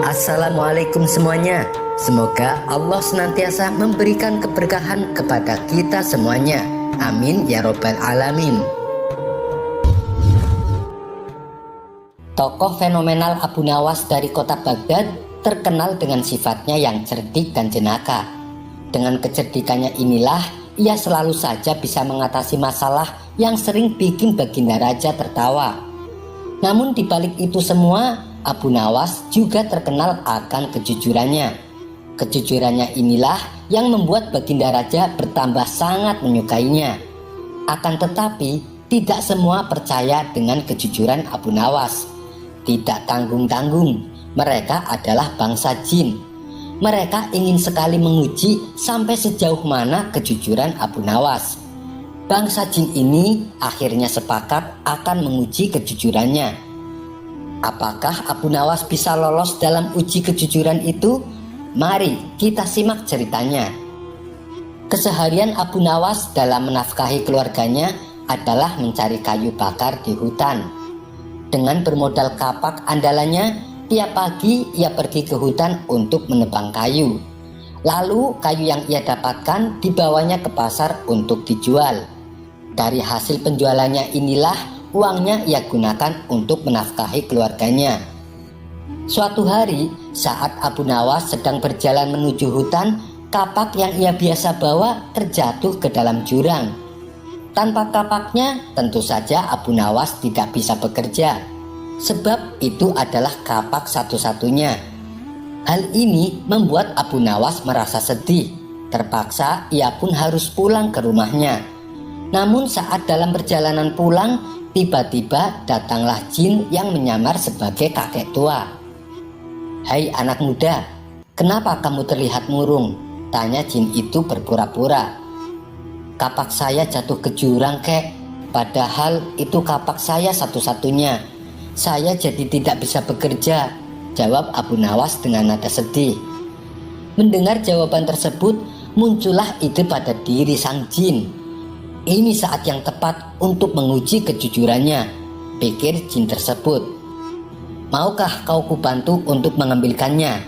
Assalamualaikum semuanya. Semoga Allah senantiasa memberikan keberkahan kepada kita semuanya. Amin ya robbal alamin. Tokoh fenomenal Abu Nawas dari kota Baghdad terkenal dengan sifatnya yang cerdik dan jenaka. Dengan kecerdikannya inilah ia selalu saja bisa mengatasi masalah yang sering bikin Baginda Raja tertawa. Namun di balik itu semua, Abu Nawas juga terkenal akan kejujurannya. Kejujurannya inilah yang membuat Baginda Raja bertambah sangat menyukainya. Akan tetapi, tidak semua percaya dengan kejujuran Abu Nawas. Tidak tanggung-tanggung, mereka adalah bangsa jin. Mereka ingin sekali menguji sampai sejauh mana kejujuran Abu Nawas. Bangsa jin ini akhirnya sepakat akan menguji kejujurannya. Apakah Abu Nawas bisa lolos dalam uji kejujuran itu? Mari kita simak ceritanya. Keseharian Abu Nawas dalam menafkahi keluarganya adalah mencari kayu bakar di hutan. Dengan bermodal kapak andalannya, tiap pagi ia pergi ke hutan untuk menebang kayu. Lalu kayu yang ia dapatkan dibawanya ke pasar untuk dijual. Dari hasil penjualannya inilah uangnya ia gunakan untuk menafkahi keluarganya. Suatu hari saat Abu Nawas sedang berjalan menuju hutan, kapak yang ia biasa bawa terjatuh ke dalam jurang. Tanpa kapaknya tentu saja Abu Nawas tidak bisa bekerja, sebab itu adalah kapak satu-satunya. Hal ini membuat Abu Nawas merasa sedih. Terpaksa ia pun harus pulang ke rumahnya. Namun saat dalam perjalanan pulang, tiba-tiba datanglah jin yang menyamar sebagai kakek tua. "Hai anak muda, kenapa kamu terlihat murung?" tanya jin itu berpura-pura. "Kapak saya jatuh ke jurang, kek. Padahal itu kapak saya satu-satunya. Saya jadi tidak bisa bekerja," jawab Abu Nawas dengan nada sedih. Mendengar jawaban tersebut, muncullah ide pada diri sang jin. Ini saat yang tepat untuk menguji kejujurannya, pikir jin tersebut. "Maukah kau kubantu untuk mengambilkannya?"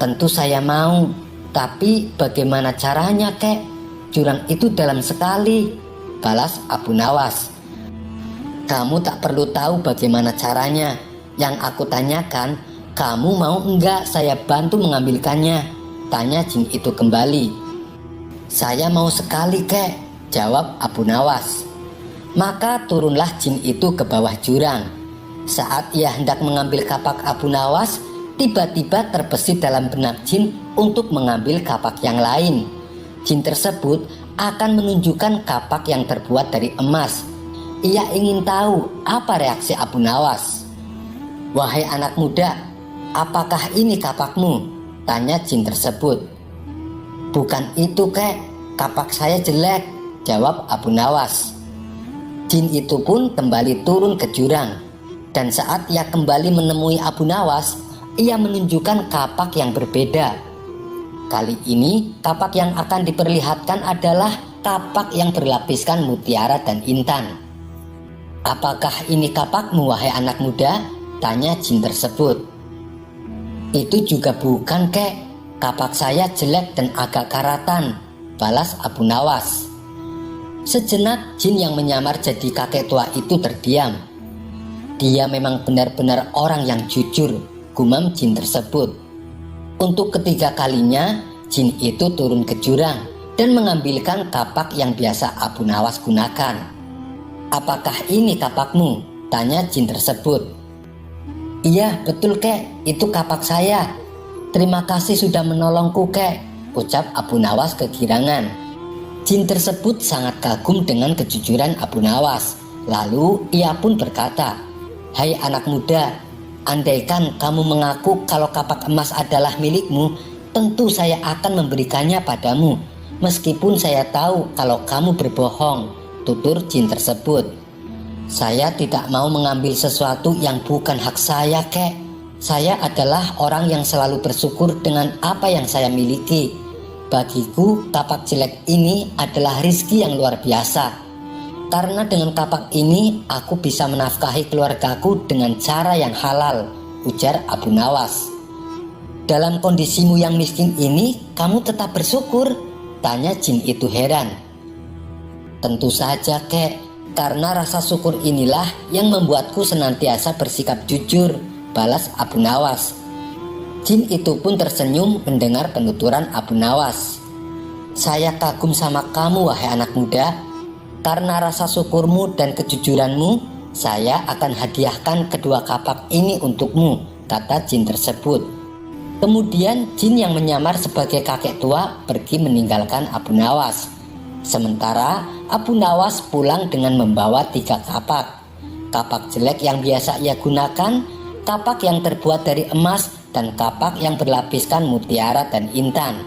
"Tentu saya mau, tapi bagaimana caranya, kek? Jurang itu dalam sekali," balas Abu Nawas. "Kamu tak perlu tahu bagaimana caranya. Yang aku tanyakan, kamu mau enggak saya bantu mengambilkannya?" tanya jin itu kembali. "Saya mau sekali, kek," jawab Abu Nawas. Maka turunlah jin itu ke bawah jurang. Saat ia hendak mengambil kapak Abu Nawas, tiba-tiba terbesit dalam benak jin untuk mengambil kapak yang lain. Jin tersebut akan menunjukkan kapak yang terbuat dari emas. Ia ingin tahu apa reaksi Abu Nawas. "Wahai anak muda, apakah ini kapakmu?" tanya jin tersebut. "Bukan itu, kek. Kapak saya jelek," jawab Abu Nawas. Jin itu pun kembali turun ke jurang. Dan saat ia kembali menemui Abu Nawas, ia menunjukkan kapak yang berbeda. Kali ini kapak yang akan diperlihatkan adalah kapak yang berlapiskan mutiara dan intan. "Apakah ini kapakmu, wahai anak muda?" tanya jin tersebut. "Itu juga bukan, kek. Kapak saya jelek dan agak karatan," balas Abu Nawas. Sejenak jin yang menyamar jadi kakek tua itu terdiam. "Dia memang benar-benar orang yang jujur," gumam jin tersebut. Untuk ketiga kalinya jin itu turun ke jurang dan mengambilkan kapak yang biasa Abu Nawas gunakan. "Apakah ini kapakmu?" tanya jin tersebut. "Iya betul, kek, itu kapak saya. Terima kasih sudah menolongku, kek," ucap Abu Nawas kegirangan. Jin tersebut sangat kagum dengan kejujuran Abu Nawas. Lalu ia pun berkata, "Hai anak muda, andaikan kamu mengaku kalau kapak emas adalah milikmu, tentu saya akan memberikannya padamu. Meskipun saya tahu kalau kamu berbohong," tutur jin tersebut. "Saya tidak mau mengambil sesuatu yang bukan hak saya, kek. Saya adalah orang yang selalu bersyukur dengan apa yang saya miliki. Bagiku kapak jelek ini adalah rizki yang luar biasa. Karena dengan kapak ini aku bisa menafkahi keluargaku dengan cara yang halal," ujar Abu Nawas. Dalam kondisimu yang miskin ini, kamu tetap bersyukur? Tanya jin itu heran. Tentu saja kek, karena rasa syukur inilah yang membuatku senantiasa bersikap jujur, balas Abu Nawas. Jin itu pun tersenyum mendengar penuturan Abu Nawas. Saya kagum sama kamu wahai anak muda. Karena rasa syukurmu dan kejujuranmu, saya akan hadiahkan kedua kapak ini untukmu, kata jin tersebut. Kemudian jin yang menyamar sebagai kakek tua pergi meninggalkan Abu Nawas. Sementara Abu Nawas pulang dengan membawa 3 kapak. Kapak jelek yang biasa ia gunakan, kapak yang terbuat dari emas, dan kapak yang berlapiskan mutiara dan intan.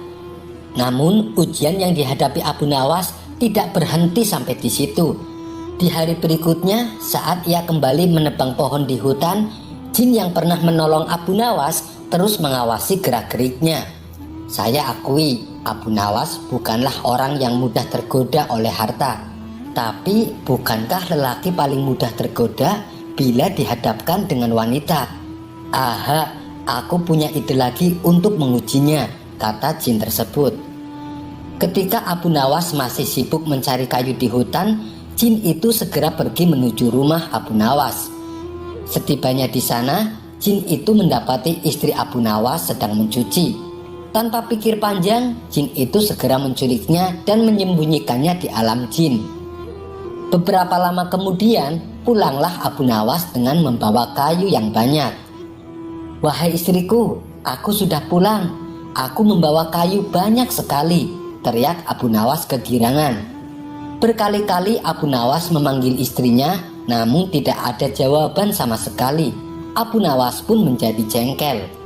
Namun ujian yang dihadapi Abu Nawas tidak berhenti sampai di situ. Di hari berikutnya, saat ia kembali menebang pohon di hutan, jin yang pernah menolong Abu Nawas terus mengawasi gerak-geriknya. Saya akui, Abu Nawas bukanlah orang yang mudah tergoda oleh harta. Tapi bukankah lelaki paling mudah tergoda bila dihadapkan dengan wanita? Aha, aku punya ide lagi untuk mengujinya, kata jin tersebut. Ketika Abu Nawas masih sibuk mencari kayu di hutan, jin itu segera pergi menuju rumah Abu Nawas. Setibanya di sana, jin itu mendapati istri Abu Nawas sedang mencuci. Tanpa pikir panjang, jin itu segera menculiknya dan menyembunyikannya di alam jin. Beberapa lama kemudian, pulanglah Abu Nawas dengan membawa kayu yang banyak. Wahai istriku, aku sudah pulang. Aku membawa kayu banyak sekali, teriak Abu Nawas kegirangan. Berkali-kali Abu Nawas memanggil istrinya, namun tidak ada jawaban sama sekali. Abu Nawas pun menjadi jengkel.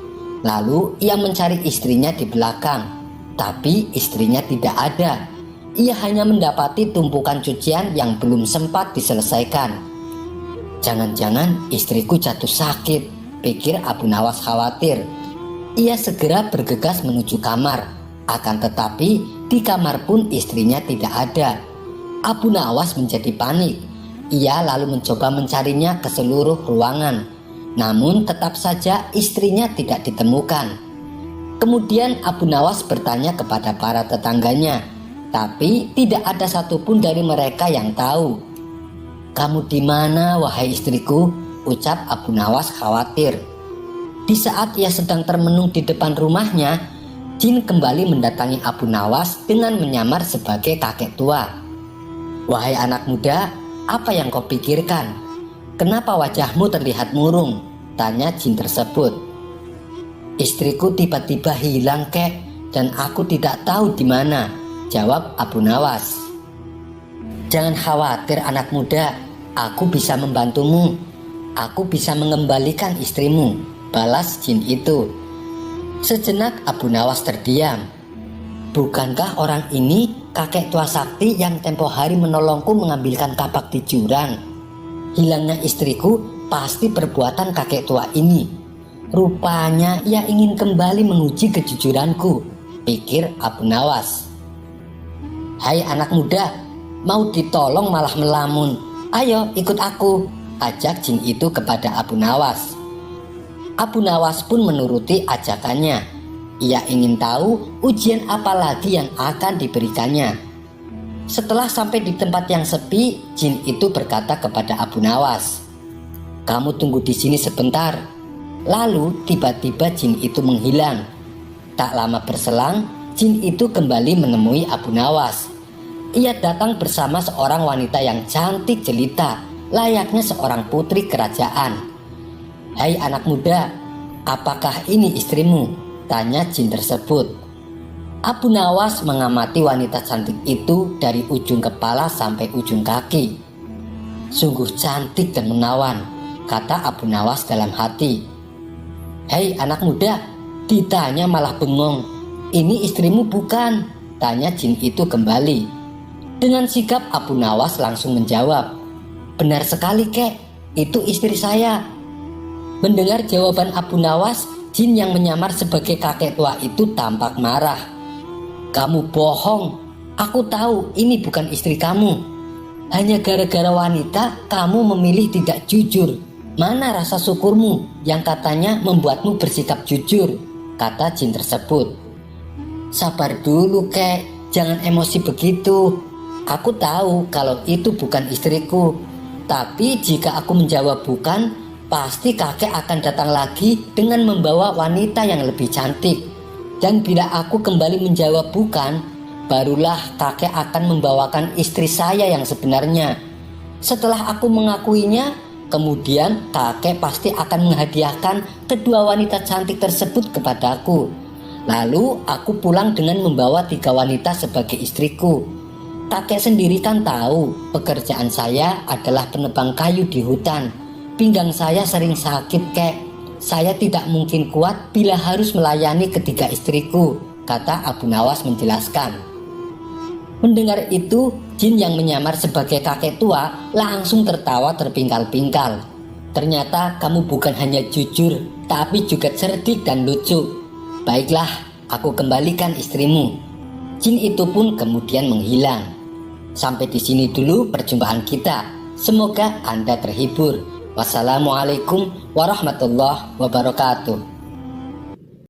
Lalu ia mencari istrinya di belakang, tapi istrinya tidak ada. Ia hanya mendapati tumpukan cucian yang belum sempat diselesaikan. Jangan-jangan istriku jatuh sakit, pikir Abu Nawas khawatir. Ia segera bergegas menuju kamar. Akan tetapi di kamar pun istrinya tidak ada. Abu Nawas menjadi panik. Ia lalu mencoba mencarinya ke seluruh ruangan. Namun tetap saja istrinya tidak ditemukan. Kemudian Abu Nawas bertanya kepada para tetangganya, tapi tidak ada satupun dari mereka yang tahu. Kamu di mana wahai istriku? Ucap Abu Nawas khawatir. Di saat ia sedang termenung di depan rumahnya, jin kembali mendatangi Abu Nawas dengan menyamar sebagai kakek tua. Wahai anak muda, apa yang kau pikirkan? Kenapa wajahmu terlihat murung? Tanya jin tersebut. Istriku tiba-tiba hilang kek, dan aku tidak tahu di mana, jawab Abu Nawas. Jangan khawatir anak muda, aku bisa membantumu. Aku bisa mengembalikan istrimu, balas jin itu. Sejenak Abu Nawas terdiam. Bukankah orang ini kakek tua sakti yang tempo hari menolongku mengambilkan kapak di jurang? Hilangnya istriku pasti perbuatan kakek tua ini. Rupanya ia ingin kembali menguji kejujuranku, pikir Abu Nawas. Hai anak muda, mau ditolong malah melamun. Ayo ikut aku, ajak jin itu kepada Abu Nawas. Abu Nawas pun menuruti ajakannya. Ia ingin tahu ujian apa lagi yang akan diberikannya. Setelah sampai di tempat yang sepi, jin itu berkata kepada Abu Nawas, "Kamu tunggu di sini sebentar." Lalu tiba-tiba jin itu menghilang. Tak lama berselang, jin itu kembali menemui Abu Nawas. Ia datang bersama seorang wanita yang cantik jelita, layaknya seorang putri kerajaan. "Hai anak muda, apakah ini istrimu?" tanya jin tersebut. Abu Nawas mengamati wanita cantik itu dari ujung kepala sampai ujung kaki. Sungguh cantik dan menawan, kata Abu Nawas dalam hati. Hei anak muda, ditanya malah bengong. Ini istrimu bukan? Tanya jin itu kembali. Dengan sigap Abu Nawas langsung menjawab. Benar sekali kek, itu istri saya. Mendengar jawaban Abu Nawas, jin yang menyamar sebagai kakek tua itu tampak marah. Kamu bohong, aku tahu ini bukan istri kamu. Hanya gara-gara wanita kamu memilih tidak jujur. Mana rasa syukurmu yang katanya membuatmu bersikap jujur? kata jin tersebut. Sabar dulu kek, jangan emosi begitu. Aku tahu kalau itu bukan istriku. Tapi jika aku menjawab bukan, pasti kakek akan datang lagi dengan membawa wanita yang lebih cantik. Dan bila aku kembali menjawab bukan, barulah kakek akan membawakan istri saya yang sebenarnya. Setelah aku mengakuinya, kemudian kakek pasti akan menghadiahkan kedua wanita cantik tersebut kepadaku. Lalu aku pulang dengan membawa 3 wanita sebagai istriku. Kakek sendiri kan tahu pekerjaan saya adalah penebang kayu di hutan. Pinggang saya sering sakit kek. Saya tidak mungkin kuat bila harus melayani ketiga istriku, kata Abu Nawas menjelaskan. Mendengar itu, jin yang menyamar sebagai kakek tua langsung tertawa terpingkal-pingkal. Ternyata kamu bukan hanya jujur, tapi juga cerdik dan lucu. Baiklah, aku kembalikan istrimu. Jin itu pun kemudian menghilang. Sampai di sini dulu perjumpaan kita. Semoga Anda terhibur. Wassalamualaikum warahmatullahi wabarakatuh.